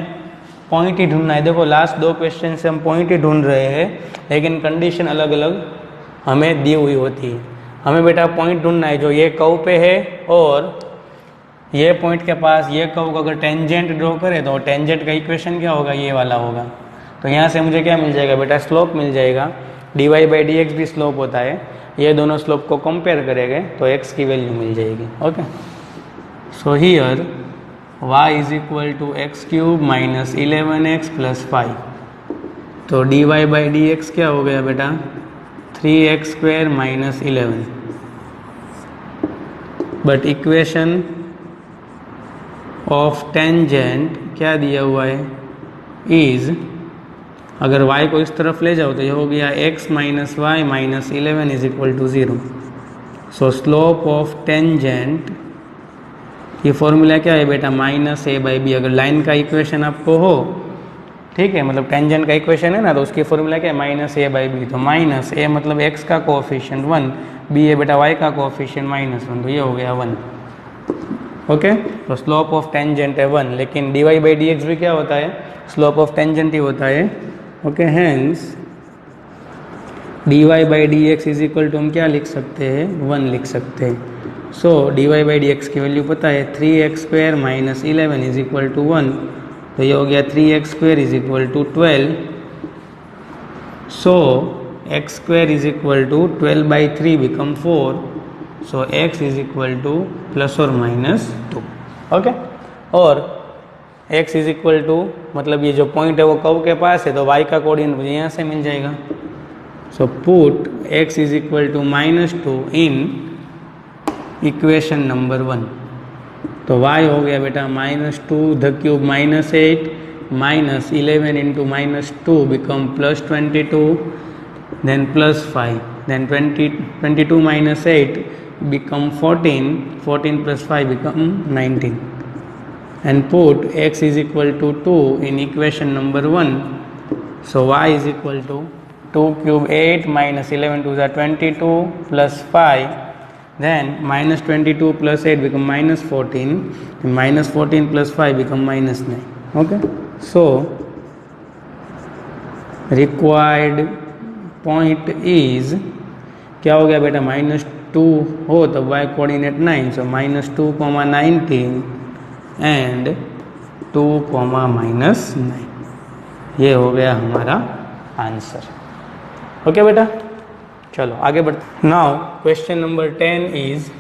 point ही ढूंढना है. देखो last दो question से हम पॉइंट ही ढूंढ रहे हैं, लेकिन कंडीशन अलग अलग हमें दी हुई होती है. हमें बेटा पॉइंट ढूंढना है जो ये कर्व पे है और ये पॉइंट के पास ये कर्व को अगर टेंजेंट ड्रॉ करे तो टेंजेंट का इक्वेशन क्या होगा? ये वाला होगा. तो यहाँ से मुझे क्या मिल जाएगा बेटा? स्लोप मिल जाएगा. dy बाई डी एक्स भी स्लोप होता है. ये दोनों स्लोप को कंपेयर करेंगे तो x की वैल्यू मिल जाएगी. Okay. So here y is equal to x cube minus 11x plus 5. तो dy बाई डी एक्स क्या हो गया बेटा? 3x square minus 11. But equation of tangent क्या दिया हुआ है? इज, अगर y को इस तरफ ले जाओ तो ये हो गया x minus y minus 11 is equal to 0. So slope of tangent, ये फॉर्मूला क्या है बेटा? Minus A by B. अगर लाइन का इक्वेशन आपको हो, ठीक है, मतलब टेंजेंट का इक्वेशन है ना, तो उसकी फॉर्मूला क्या है? Minus A by B. तो माइनस ए मतलब x का कोएफिशिएंट 1, बी है बेटा y का कोएफिशिएंट -1, तो ये हो गया 1. ओके. तो स्लोप ऑफ टेंजेंट है 1, लेकिन dy बाई डी एक्स भी क्या होता है? स्लोप ऑफ टेंजेंट ही होता है. Okay. Hence dy by d x is equal to हम क्या लिख सकते हैं? 1 लिख सकते हैं. So dy by d x की वैल्यू पता है 3x square minus 11 is equal to 1. तो ये हो गया 3x square is equal to 12. So x square is equal to 12 by 3 become 4. So x is equal to plus और minus 2. Okay. और x is equal to मतलब ये जो point है वो कर्व के पास है, तो y का कोऑर्डिनेट मुझे यहाँ से मिल जाएगा. So put x is equal to -2 in equation number 1. तो y हो गया बेटा -2 the cube -8 minus 11 into -2 become plus 22, then plus 5, then 22 minus 8 become 14, 14 plus 5 become 19, and put x is equal to 2 in equation number 1. So y is equal to 2 cube 8 minus 11 2 are 22 plus 5, then minus 22 plus 8 become minus 14, and minus 14 plus 5 become minus 9. Okay, so required point is क्या हो गया बेटा, -2 हो तो y coordinate 9, so -2, 19 and 2, -9, ये हो गया हमारा आंसर। ओके बेटा, चलो आगे बढ़ते। Now question number 10 is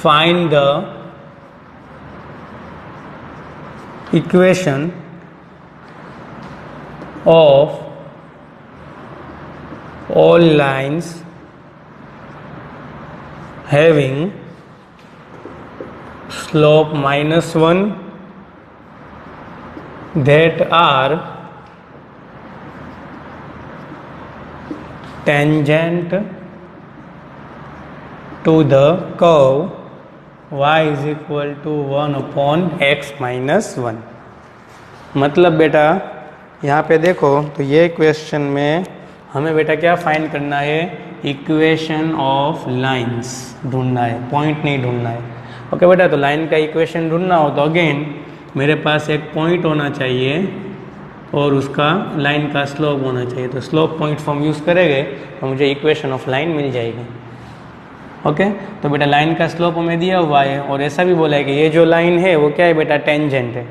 find the equation of all lines having slope -1 that are tangent to the curve y is equal to 1/x-1। मतलब बेटा यहाँ पे देखो तो ये क्वेश्चन में हमें बेटा क्या फाइंड करना है, इक्वेशन ऑफ लाइंस ढूंढना है, पॉइंट नहीं ढूंढना है। ओके बेटा, तो लाइन का इक्वेशन ढूंढना हो तो अगेन मेरे पास एक पॉइंट होना चाहिए और उसका लाइन का स्लोप होना चाहिए। तो स्लोप पॉइंट फॉर्म यूज़ करेंगे तो मुझे इक्वेशन ऑफ लाइन मिल जाएगी। ओके, तो बेटा लाइन का स्लोप हमें दिया हुआ है और ऐसा भी बोला है कि ये जो लाइन है वो क्या है बेटा, टेंजेंट है।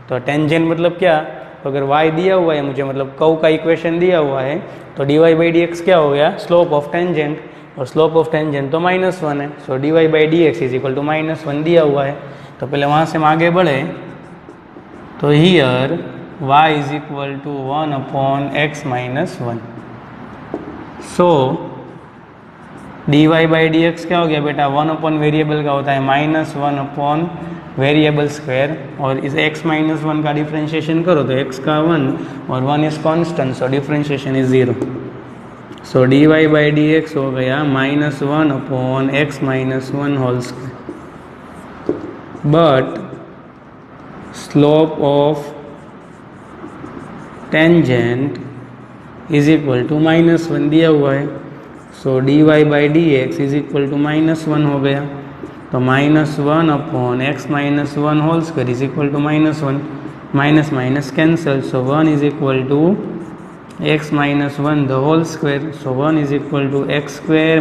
तो टेंजेंट मतलब क्या, तो अगर y दिया हुआ है मुझे, मतलब कर्व का इक्वेशन दिया हुआ है, तो dy/dx क्या हो गया, स्लोप ऑफ टेंजेंट, और स्लोप ऑफ टेंजेंट तो -1 है। सो dy/dx इज इक्वल टू -1 दिया हुआ है। तो पहले वहाँ से हम आगे बढ़े तो here y is equal to 1/x-1। So dy/dx क्या हो गया बेटा, 1 वेरिएबल का होता है -1 वेरिएबल स्क्वायर, और इस x-1 का डिफ्रेंशिएशन करो तो x का 1 और 1 is constant, so differentiation is 0। So dy/dx हो गया -1/x-1 whole square. But slope of tangent is equal to -1 दिया हुआ है। सो dy/dx इज इक्वल टू -1 हो गया। तो -1/x-1 whole square is equal to -1, minus minus cancel, so 1 is equal to x-1 the whole square, so 1 is equal to x²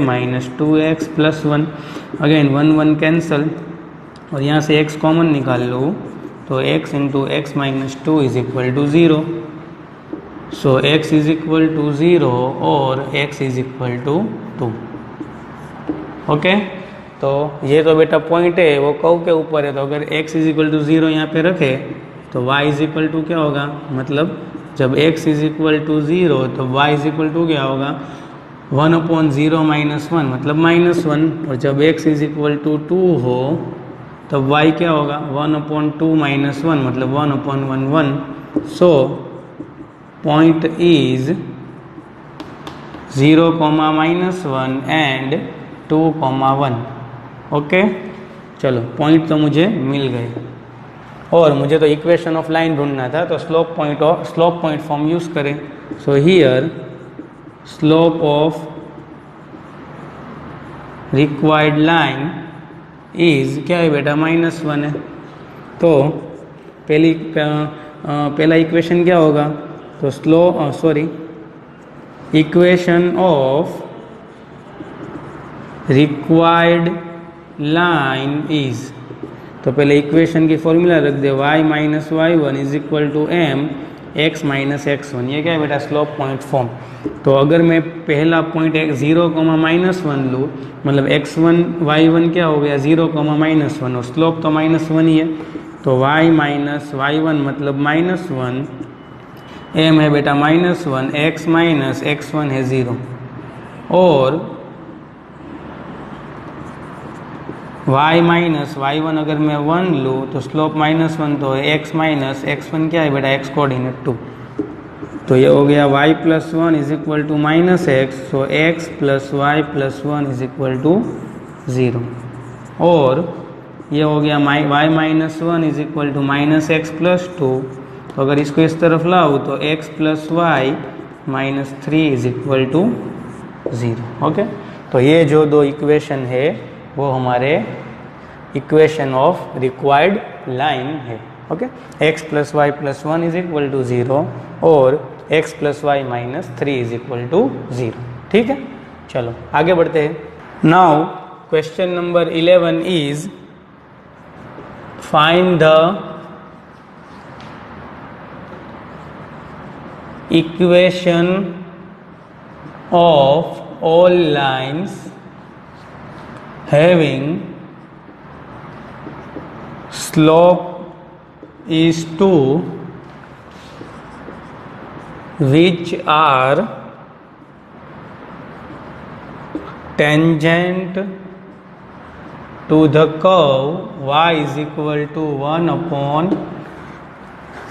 - 2x + 1। Again 1 cancel और यहाँ से x common निकाल लो तो x × x-2 is equal to 0। So x is equal to 0 और x is equal to 2। Okay, तो ये तो बेटा पॉइंट है वो कर्व के ऊपर है, तो अगर x इज इक्वल टू 0 यहाँ पे रखे तो y इज इक्वल टू क्या होगा, मतलब जब x इज इक्वल टू 0 तो y इज इक्वल टू क्या होगा, 1/0 - 1 मतलब -1, और जब x इज इक्वल टू 2 हो तब y क्या होगा, 1/2 - 1 मतलब 1/11। So point is 0, -1 and 2, 1। Okay, चलो पॉइंट तो मुझे मिल गए और मुझे तो इक्वेशन ऑफ लाइन ढूंढना था, तो स्लोप पॉइंट फॉर्म यूज़ करें। So here slope of required line is क्या है बेटा, -1 है। तो पहला इक्वेशन क्या होगा, तो equation of required line is, तो पहले इक्वेशन की फॉर्मूला रख दे, y - y1 is equal to m x - x1। ये क्या है बेटा, स्लोप पॉइंट फॉर्म। तो अगर मैं पहला पॉइंट 0, -1 लूँ, मतलब x1 y1 क्या हो गया, 0, -1, और स्लोप तो -1 ही है, तो y - y1 मतलब -1, m है बेटा -1, x - x1 है 0, और y - y1 अगर मैं 1 लूँ तो स्लोप -1, तो x - x1 क्या है बेटा, x कोऑर्डिनेट 2। तो ये हो गया y + 1 is equal to -x, so x + y + 1 is equal to 0, और ये हो गया y - 1 is equal to -x + 2। तो अगर इसको इस तरफ लाऊँ तो x + y minus 3 is equal to 0। Okay, तो ये जो दो इक्वेशन है वो हमारे इक्वेशन ऑफ रिक्वायर्ड लाइन है। Okay, x plus y plus 1 is equal to 0 और x plus y minus 3 is equal to 0। ठीक है, चलो आगे बढ़ते हैं। Now question number 11 is find the equation of all lines having slope is 2 which are tangent to the curve y is equal to 1 upon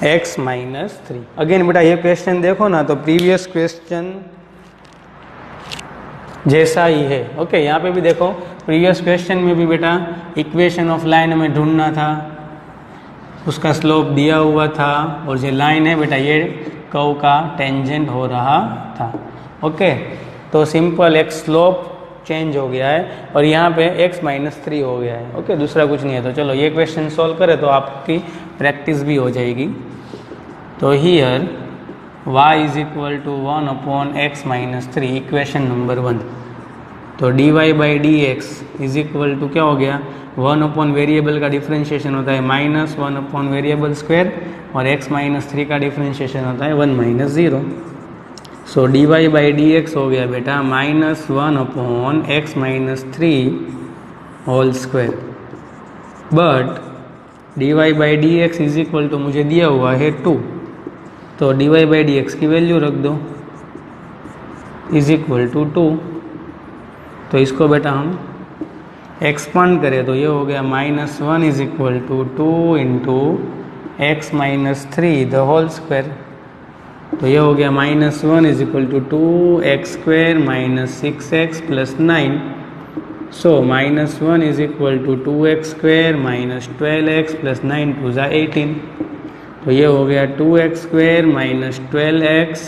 x minus 3। Again बेटा ये question देखो ना तो प्रीवियस क्वेश्चन जैसा ही है। ओके, यहाँ पे भी देखो प्रीवियस क्वेश्चन में भी बेटा इक्वेशन ऑफ लाइन हमें ढूंढना था, उसका स्लोप दिया हुआ था और जो लाइन है बेटा ये कर्व का टेंजेंट हो रहा था। ओके, तो सिंपल एक स्लोप चेंज हो गया है और यहाँ पे x माइनस 3 हो गया है। ओके, दूसरा कुछ नहीं है। तो चलो ये क्वेश्चन सॉल्व करें तो आपकी प्रैक्टिस भी हो जाएगी। तो here y is equal to 1 upon x minus 3, equation number 1। तो dy by d x is equal to क्या हो गया, 1 अपॉन वेरिएबल का डिफ्रेंशिएशन होता है माइनस 1 अपॉन वेरिएबल स्क्वायर और x माइनस 3 का डिफ्रेंशिएशन होता है 1 minus 0। So dy by d x हो गया बेटा minus 1 upon x minus 3 whole square. But dy by d x is equal to मुझे दिया हुआ है 2, तो dy बाई डी एक्स की वैल्यू रख दो इज इक्वल टू 2। तो इसको बेटा हम एक्सपांड करें तो ये हो गया minus 1 is equal to 2 into x minus 3 the whole square. तो ये हो गया minus 1 is equal to 2x square minus 6x plus 9। So minus 1 is equal to 2x square minus 12x plus 9 two ज़ा 18। तो ये हो गया 2x square minus 12x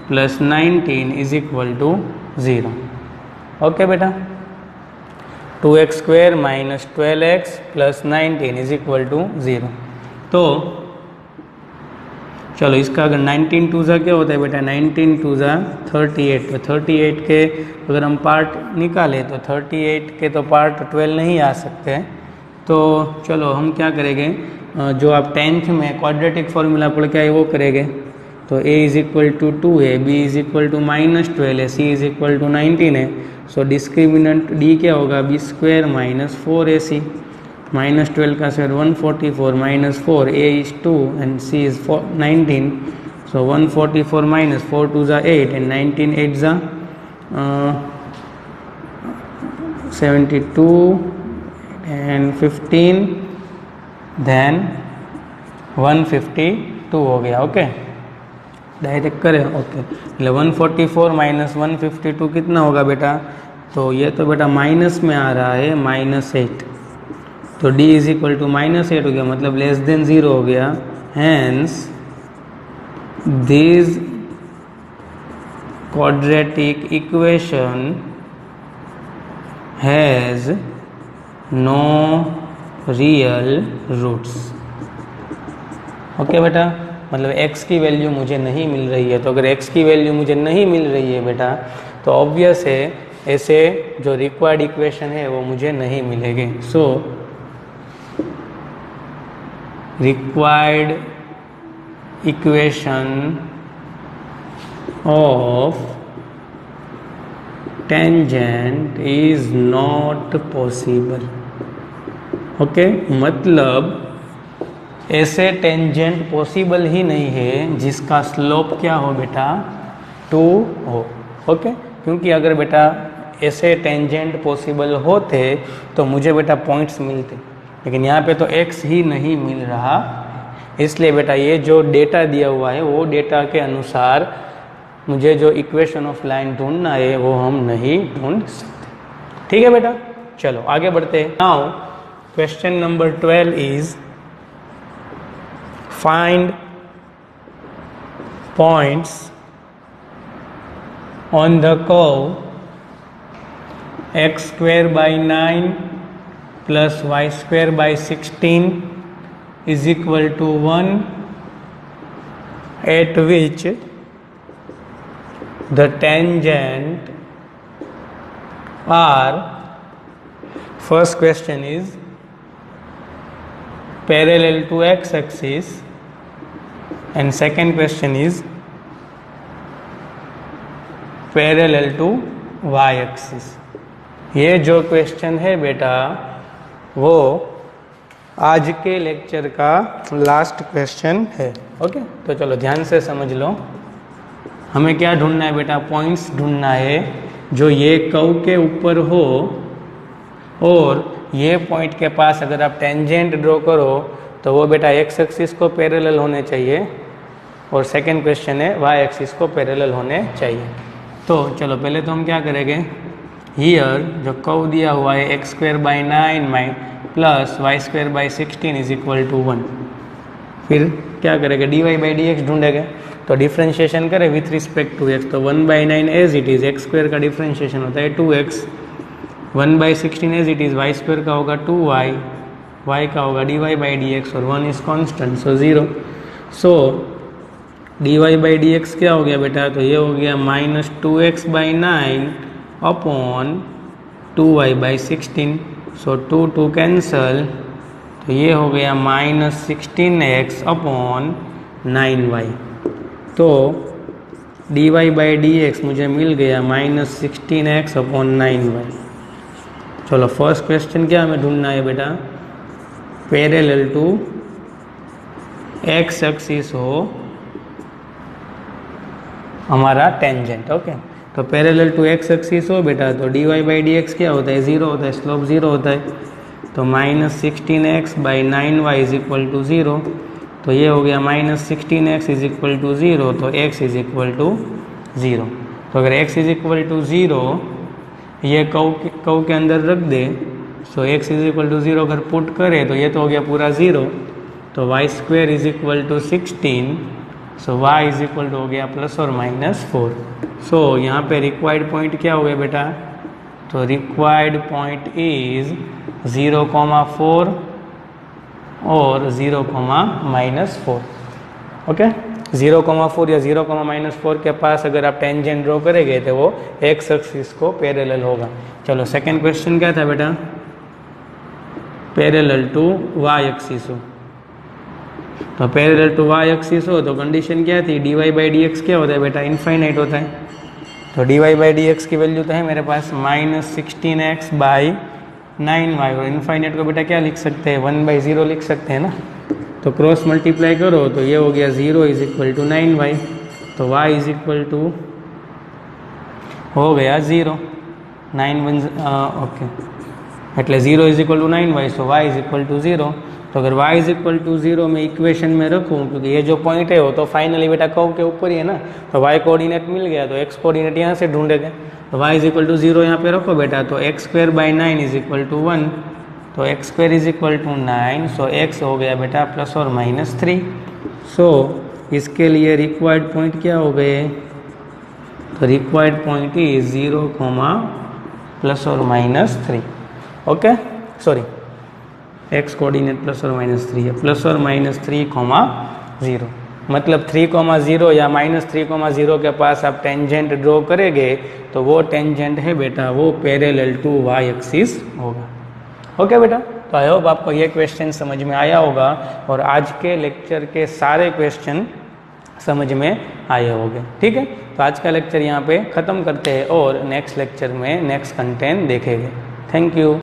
plus 19 is equal to 0। Okay बेटा, 2x square minus 12x plus 19 is equal to 0। तो चलो इसका अगर 19 टू ज़ा क्या होता है बेटा, 19 टू ज़ा 38। तो 38 के अगर हम पार्ट निकालें तो 38 के तो पार्ट 12 नहीं आ सकते। तो चलो हम क्या करेंगे, जो आप 10th में क्वाड्रेटिक फार्मूला पढ़ के आए वो करेंगे। तो a इज इक्वल टू 2 है, b is equal to minus 12 है, c इज इक्वल टू 19 है। सो डिस्क्रिमिनेंट d क्या होगा, b square minus 4ac minus 12 का square 144 minus 4, a is 2 and c is 19। So 144 minus 4 two ज़ा 8 एंड 19 8 ज़ा 72 and 15 then 152 हो गया। ओके, डायरेक्ट करें। ओके, 144 माइनस 152 कितना होगा बेटा, तो ये तो बेटा माइनस में आ रहा है माइनस 8। तो d is equal to minus 8 हो गया, मतलब लेस देन 0 हो गया। Hence this quadratic equation has no real roots. Okay बेटा, मतलब x की वैल्यू मुझे नहीं मिल रही है। तो अगर x की वैल्यू मुझे नहीं मिल रही है बेटा तो ऑब्वियस है ऐसे जो रिक्वायर्ड इक्वेशन है वो मुझे नहीं मिलेंगे। सो required equation of tangent is not possible। Okay, मतलब ऐसे टेंजेंट पॉसिबल ही नहीं है जिसका स्लोप क्या हो बेटा 2 हो। ओके, क्योंकि अगर बेटा ऐसे टेंजेंट पॉसिबल होते तो मुझे बेटा पॉइंट्स मिलते, लेकिन यहाँ पे तो x ही नहीं मिल रहा। इसलिए बेटा ये जो डेटा दिया हुआ है वो डेटा के अनुसार मुझे जो इक्वेशन ऑफ लाइन ढूंढना है वो हम नहीं ढूंढ सकते। ठीक है बेटा, चलो आगे बढ़ते हैं। Now question number 12 is find points on the curve x square by 9 plus y square by 16 is equal to 1, at which the tangent are, first question is parallel to x axis and second question is parallel to y axis. ये जो question है बेटा वो आज के lecture का last question है। Okay, तो चलो ध्यान से समझ लो। हमें क्या ढूंढना है बेटा? पॉइंट्स ढूंढना है जो ये कर्व के ऊपर हो और ये पॉइंट के पास अगर आप टेंजेंट ड्रॉ करो तो वो बेटा एक्स एक्सिस को पैरेलल होने चाहिए और सेकंड क्वेश्चन है वाई एक्सिस को पैरेलल होने चाहिए। तो चलो पहले तो हम क्या करेंगे, हियर जो कर्व दिया हुआ है x square by 9 plus y square by 16 is equal to 1, फिर क्या करेंगे d y by d x ढूंढेंगे। तो डिफ्रेंशिएशन करें विथ रिस्पेक्ट टू एक्स, तो 1/9 as it is x square का डिफ्रेंशिएशन होता है 2x, 1/16 as it is y square का होगा 2y, y का होगा d y by d x और 1 is constant so 0। So d y by d x क्या हो गया बेटा? तो ये हो गया minus 2x/9 upon 2y by 16, so 2 cancel, तो ये हो गया माइनस 16x अपॉन 9y। तो d y by d x मुझे मिल गया माइनस 16x अपॉन 9y। चलो फर्स्ट क्वेश्चन क्या हमें ढूंढना है बेटा? पैरेलल टू एक्स एक्सिस हो हमारा टेंजेंट। ओके, तो पैरेलल टू एक्स एक्सिस हो बेटा तो d y by d x क्या होता है? 0 होता है, स्लोप 0 होता है। तो minus 16x by 9y is equal to 0, तो ये हो गया minus 16x is equal to 0, तो x इज इक्वल टू 0। तो अगर x इज इक्वल टू 0 ये कर्व के अंदर रख दे, सो x इज इक्वल टू 0 अगर पुट करे तो ये तो हो गया पूरा 0, तो y square is equal to 16, so y is equal to हो गया प्लस और माइनस 4। सो यहाँ पे रिक्वायर्ड पॉइंट क्या हो गया बेटा? तो रिक्वायर्ड पॉइंट इज 0,4 और 0,-4। ओके, 0,4 या 0,-4 के पास अगर आप टेंजेंट ड्रॉ करेंगे तो वो एक्स एक्सिस को पैरेलल होगा। चलो सेकंड क्वेश्चन क्या था बेटा? पैरेलल टू वाई एक्सिस हो, तो पैरेलल टू वाई एक्सिस हो तो कंडीशन क्या थी? D y by d x क्या होता है बेटा? इनफाइनाइट होता है। तो d y by d x की वैल्यू तो है मेरे पास माइनस 16x बाई 9y, और इनफाइनाइट को बेटा क्या लिख सकते हैं? 1/0 लिख सकते हैं ना। तो क्रॉस मल्टीप्लाई करो तो ये हो गया 0 इज इक्वल टू 9y, तो y इज इक्वल टू हो गया 0, 9 ओके, એટલે 0 is equal to 9y, so y is equal to 0। तो अगर y इज इक्वल टू 0 मैं इक्वेशन में रखूँ, क्योंकि ये जो पॉइंट है वो तो फाइनली बेटा कर्व के ऊपर ही है ना, तो y कोऑर्डिनेट मिल गया तो x कोऑर्डिनेट यहाँ से ढूंढेंगे। तो y इज इक्वल टू 0 यहाँ पे रखो बेटा, तो x square by 9 is equal to 1, तो x square is equal to 9, so x हो गया बेटा प्लस और माइनस 3। सो इसके लिए रिक्वायर्ड पॉइंट क्या हो गए? तो रिक्वायर्ड पॉइंट इज 0, प्लस और minus 3। Okay, sorry x coordinate plus और माइनस 3 है, प्लस और माइनस 3,0, मतलब 3,0 या माइनस 3,0 के पास आप टेंजेंट ड्रॉ करेंगे तो वो टेंजेंट है बेटा वो पैरेलल टू वाई एक्सिस होगा। ओके बेटा, तो आई होप आपको ये क्वेश्चन समझ में आया होगा और आज के लेक्चर के सारे क्वेश्चन समझ में आए होंगे। ठीक है, तो आज का लेक्चर यहाँ पे ख़त्म करते हैं और नेक्स्ट लेक्चर में नेक्स्ट कंटेंट देखेंगे। Thank you.